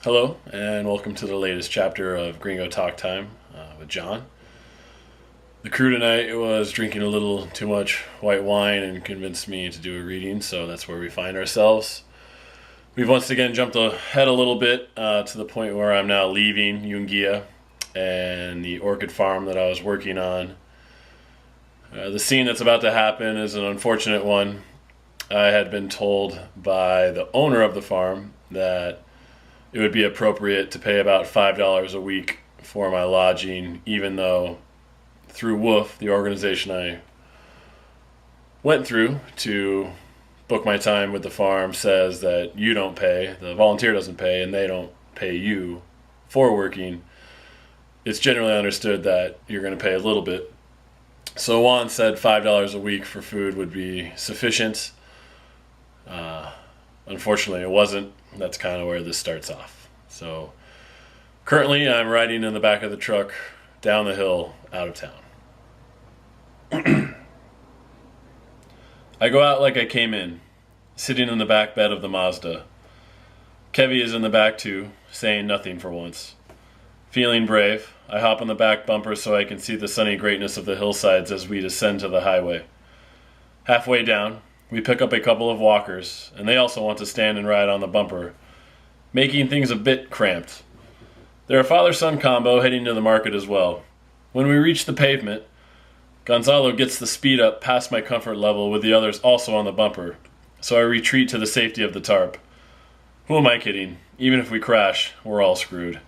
Hello, and welcome to the latest chapter of Gringo Talk Time with John. The crew tonight was drinking a little too much white wine and convinced me to do a reading, so that's where we find ourselves. We've once again jumped ahead a little bit to the point where I'm now leaving Yunguilla and the orchid farm that I was working on. The scene that's about to happen is an unfortunate one. I had been told by the owner of the farm that it would be appropriate to pay about $5 a week for my lodging, even though through WOOF, the organization I went through to book my time with the farm, says that you don't pay, the volunteer doesn't pay, and they don't pay you for working. It's generally understood that you're going to pay a little bit. So Juan said $5 a week for food would be sufficient. Unfortunately, it wasn't. That's kind of where this starts off. So currently I'm riding in the back of the truck down the hill out of town. I go out like I came in, sitting in the back bed of the Mazda. Kevy is in the back too, saying nothing for once. Feeling brave, I hop on the back bumper so I can see the sunny greatness of the hillsides as we descend to the highway. Halfway down, we pick up a couple of walkers, and they also want to stand and ride on the bumper, making things a bit cramped. They're a father-son combo heading to the market as well. When we reach the pavement, Gonzalo gets the speed up past my comfort level with the others also on the bumper, so I retreat to the safety of the tarp. Who am I kidding? Even if we crash, we're all screwed.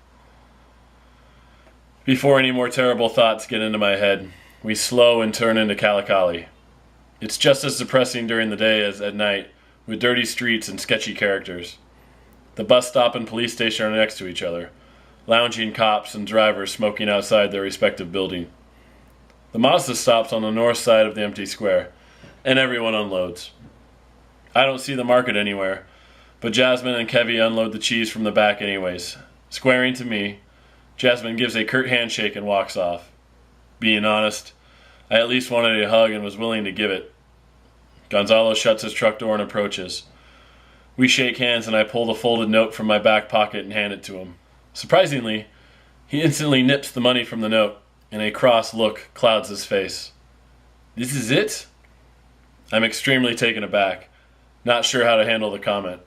Before any more terrible thoughts get into my head, we slow and turn into Calicali. It's just as depressing during the day as at night, with dirty streets and sketchy characters. The bus stop and police station are next to each other, lounging cops and drivers smoking outside their respective building. The Mazda stops on the north side of the empty square, and everyone unloads. I don't see the market anywhere, but Jasmine and Kevy unload the cheese from the back anyways. Squaring to me, Jasmine gives a curt handshake and walks off. Being honest, I at least wanted a hug and was willing to give it. Gonzalo shuts his truck door and approaches. We shake hands and I pull the folded note from my back pocket and hand it to him. Surprisingly, he instantly nips the money from the note, and a cross look clouds his face. This is it? I'm extremely taken aback, not sure how to handle the comment.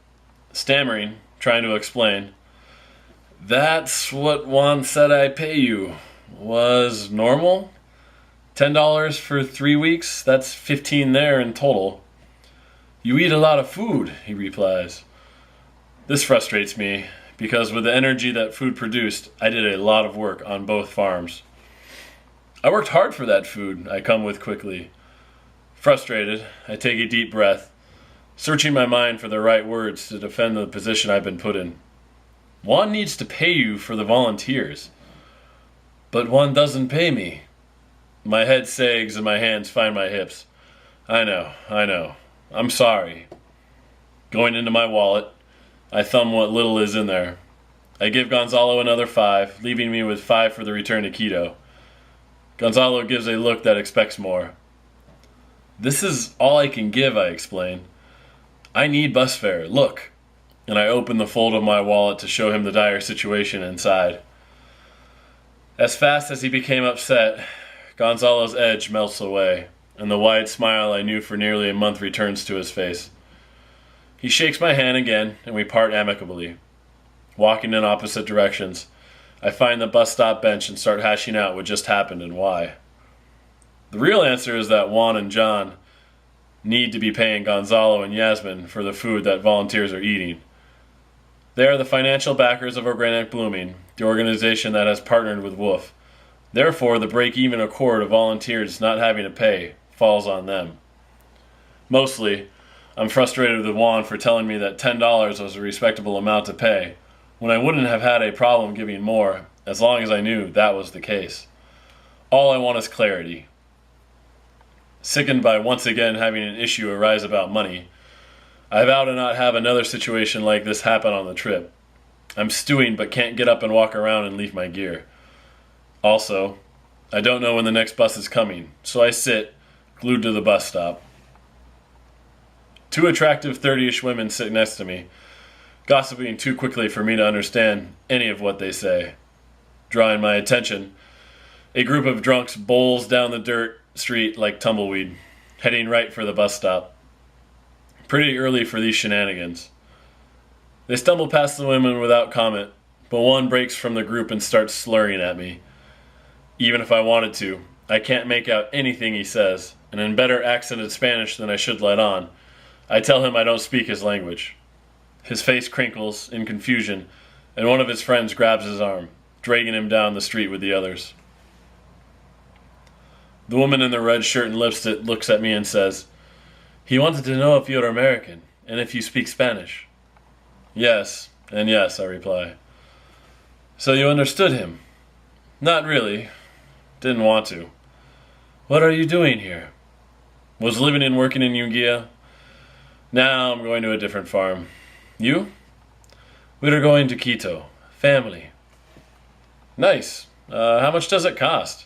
Stammering, trying to explain. That's what Juan said I pay you. Was normal? $10 for 3 weeks? That's 15 there in total. You eat a lot of food, he replies. This frustrates me, because with the energy that food produced, I did a lot of work on both farms. I worked hard for that food, I come with quickly. Frustrated, I take a deep breath, searching my mind for the right words to defend the position I've been put in. Juan needs to pay you for the volunteers. But Juan doesn't pay me. My head sags and my hands find my hips. I know. I'm sorry. Going into my wallet, I thumb what little is in there. I give Gonzalo another $5, leaving me with $5 for the return to Quito. Gonzalo gives a look that expects more. This is all I can give, I explain. I need bus fare, look. And I open the fold of my wallet to show him the dire situation inside. As fast as he became upset, Gonzalo's edge melts away, and the wide smile I knew for nearly a month returns to his face. He shakes my hand again, and we part amicably. Walking in opposite directions, I find the bus stop bench and start hashing out what just happened and why. The real answer is that Juan and John need to be paying Gonzalo and Yasmin for the food that volunteers are eating. They are the financial backers of Organic Blooming, the organization that has partnered with WOOF. Therefore, the break-even accord of volunteers not having to pay falls on them. Mostly, I'm frustrated with Juan for telling me that $10 was a respectable amount to pay, when I wouldn't have had a problem giving more, as long as I knew that was the case. All I want is clarity. Sickened by once again having an issue arise about money, I vow to not have another situation like this happen on the trip. I'm stewing but can't get up and walk around and leave my gear. Also, I don't know when the next bus is coming, so I sit, glued to the bus stop. Two attractive 30-ish women sit next to me. gossiping too quickly for me to understand any of what they say. Drawing my attention, a group of drunks bowls down the dirt street like tumbleweed, heading right for the bus stop. Pretty early for these shenanigans. They stumble past the women without comment, but one breaks from the group and starts slurring at me. Even if I wanted to, I can't make out anything he says, and in better accented Spanish than I should let on, I tell him I don't speak his language. His face crinkles in confusion, and one of his friends grabs his arm, dragging him down the street with the others. The woman in the red shirt and lipstick looks at me and says, "He wanted to know if you're American, and if you speak Spanish." "Yes, and yes," I reply. "So you understood him?" "Not really. Didn't want to." "What are you doing here?" "Was living and working in Yunguilla. Now I'm going to a different farm." "You?" "We're going to Quito. Family." "Nice. How much does it cost?"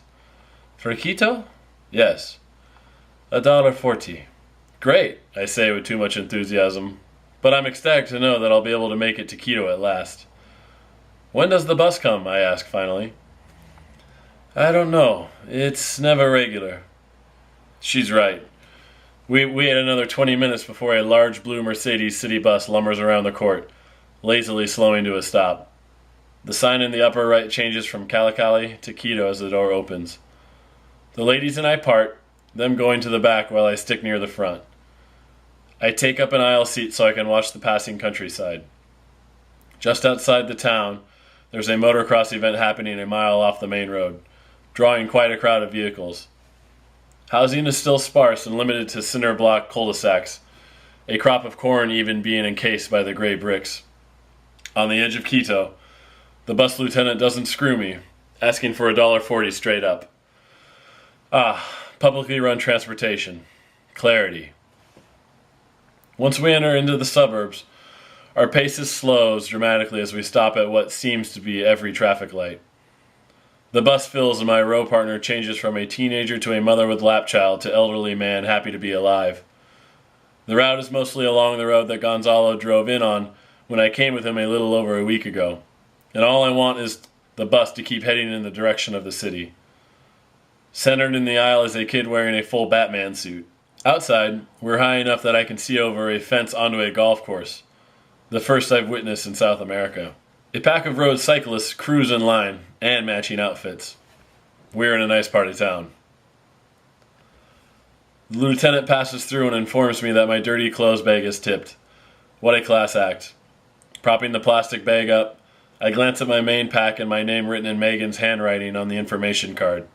"For Quito?" "Yes." $1.40. "Great," I say with too much enthusiasm, but I'm ecstatic to know that I'll be able to make it to Quito at last. "When does the bus come?" I ask finally. "I don't know. It's never regular." She's right. We wait another 20 minutes before a large blue Mercedes city bus lumbers around the court, lazily slowing to a stop. The sign in the upper right changes from Cali to Quito as the door opens. The ladies and I part, them going to the back while I stick near the front. I take up an aisle seat so I can watch the passing countryside. Just outside the town, there's a motocross event happening a mile off the main road, drawing quite a crowd of vehicles. Housing is still sparse and limited to cinder block cul-de-sacs, a crop of corn even being encased by the gray bricks. On the edge of Quito, the bus lieutenant doesn't screw me, asking for $1.40 straight up. Publicly run transportation. Clarity. Once we enter into the suburbs, our pace slows dramatically as we stop at what seems to be every traffic light. The bus fills and my row partner changes from a teenager to a mother with lap child to elderly man happy to be alive. The route is mostly along the road that Gonzalo drove in on when I came with him a little over a week ago, and all I want is the bus to keep heading in the direction of the city. Centered in the aisle is a kid wearing a full Batman suit. Outside, we're high enough that I can see over a fence onto a golf course, the first I've witnessed in South America. A pack of road cyclists cruise in line and matching outfits. We're in a nice part of town. The lieutenant passes through and informs me that my dirty clothes bag is tipped. What a class act. Propping the plastic bag up, I glance at my main pack and my name written in Megan's handwriting on the information card.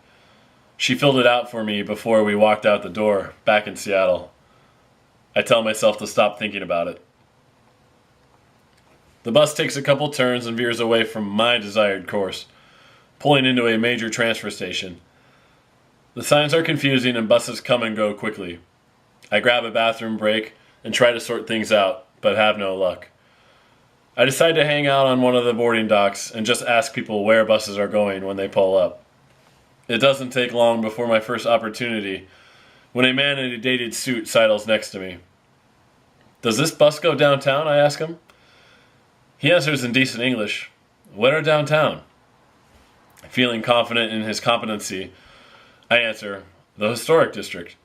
She filled it out for me before we walked out the door, back in Seattle. I tell myself to stop thinking about it. The bus takes a couple turns and veers away from my desired course, pulling into a major transfer station. The signs are confusing and buses come and go quickly. I grab a bathroom break and try to sort things out, but have no luck. I decide to hang out on one of the boarding docks and just ask people where buses are going when they pull up. It doesn't take long before my first opportunity, when a man in a dated suit sidles next to me. "Does this bus go downtown?" I ask him. He answers in decent English, "Where downtown?" Feeling confident in his competency, I answer, "The historic district."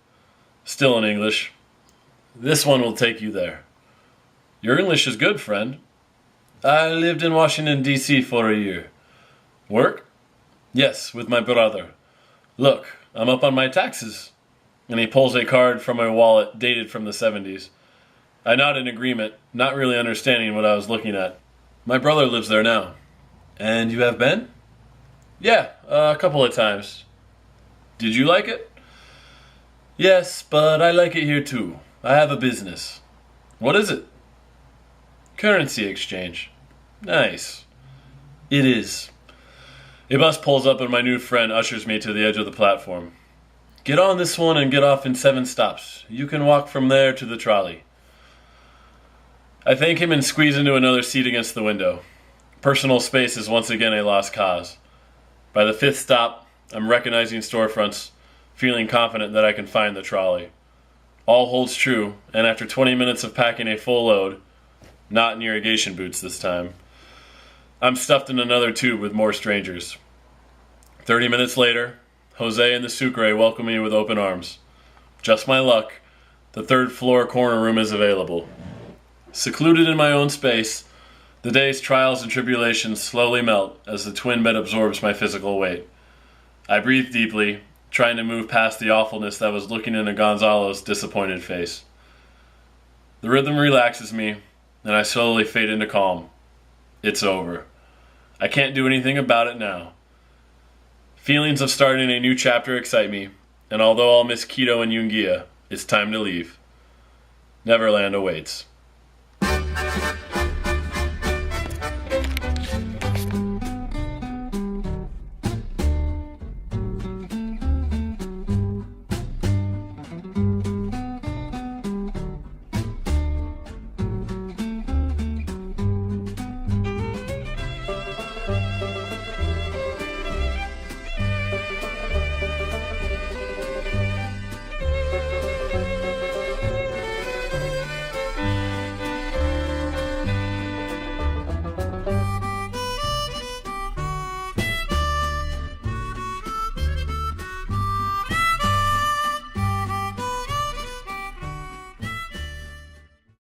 Still in English, "This one will take you there." "Your English is good, friend." "I lived in Washington, D.C. for a year." "Work?" "Yes, with my brother." "Look, I'm up on my taxes." And he pulls a card from my wallet dated from the 70s. I nod in agreement, not really understanding what I was looking at. "My brother lives there now." "And you have been?" "Yeah, a couple of times." "Did you like it?" "Yes, but I like it here too. I have a business." "What is it?" "Currency exchange." "Nice." "It is." A bus pulls up and my new friend ushers me to the edge of the platform. "Get on this one and get off in 7 stops. You can walk from there to the trolley." I thank him and squeeze into another seat against the window. Personal space is once again a lost cause. By the 5th stop, I'm recognizing storefronts, feeling confident that I can find the trolley. All holds true, and after 20 minutes of packing a full load, not in irrigation boots this time. I'm stuffed in another tube with more strangers. 30 minutes later, Jose and the Sucre welcome me with open arms. Just my luck, the third floor corner room is available. Secluded in my own space, the day's trials and tribulations slowly melt as the twin bed absorbs my physical weight. I breathe deeply, trying to move past the awfulness that was looking into Gonzalo's disappointed face. The rhythm relaxes me, and I slowly fade into calm. It's over. I can't do anything about it now. Feelings of starting a new chapter excite me, and although I'll miss Quito and Yunguilla, it's time to leave. Neverland awaits.